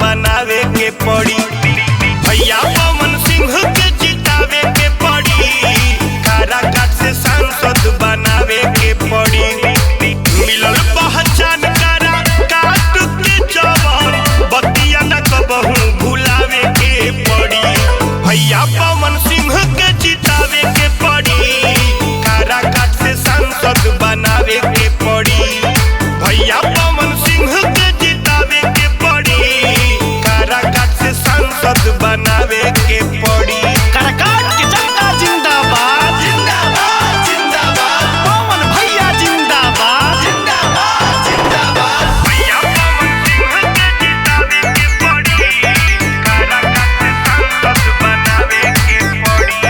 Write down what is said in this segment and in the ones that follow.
बनावे के पड़ी। भैया पवन सिंह के जितावे के पड़ी, काराकाट से सांसद बनावे के पड़ी। मिलल पहचान काराकाट के जवान, बतिया न कबहू भुलावे के पड़ी। भैया पवन सिंह के जितावे के पड़ी, काराकाट से सांसद बनावे के पड़ी। भैया पवन सिंह के जितावे के पड़ी, काराकाट से सांसद बनावे के पड़ी। काराकाट की जनता जिंदाबाद जिंदाबाद जिंदाबाद, पवन भैया जिंदाबाद जिंदाबाद जिंदाबाद। भैया पवन सिंह के जितावे के पड़ी, काराकाट से सांसद बनावे के पड़ी।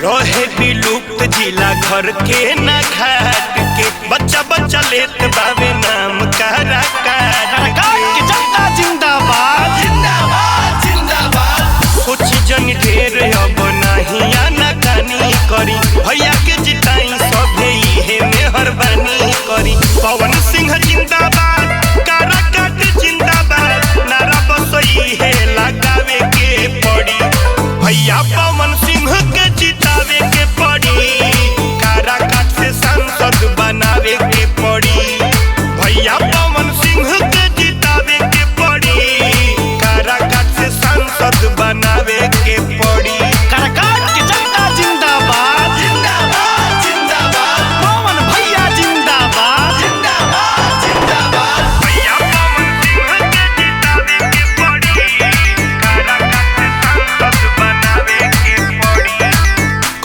रहे विलुप्त जिला घर के न घाट के, बच्चा बच्चा लेत बावे नाम काराकाट। काराकाट की जनता जिंदाबाद जिंदाबाद जिंदाबाद। सोची जन ढेर अब नहीं आनाकानी करी, भैया के जिताई सभे इहे मेहरबानी करी। पवन सिंह जिंदाबाद, काराकाट जिंदाबाद, नारा बस इहे लगावे के पड़ी। भैया पवन सिंह के जितावे के पड़ी, काराकाट से सांसद बनावे के पड़ी। भैया पवन सिंह के जितावे के पड़ी, काराकाट से सांसद बनावे के पड़ी। काराकाट की जनता जिंदाबाद जिंदाबाद जिंदाबाद, पवन भैया जिंदाबाद जिंदाबाद जिंदाबाद। भैया पवन सिंह के जितावे के पड़ी, काराकाट से सांसद बनावे के पड़ी।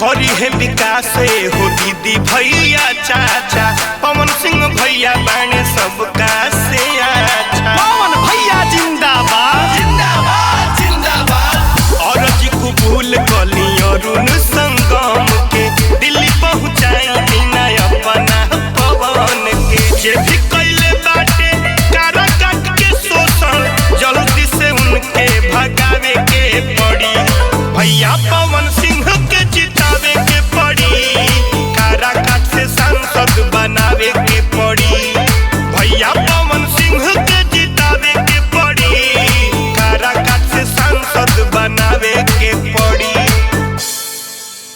करी है विकास हो दीदी भैया चाचा, पवन सिंह भैया बाणे सबका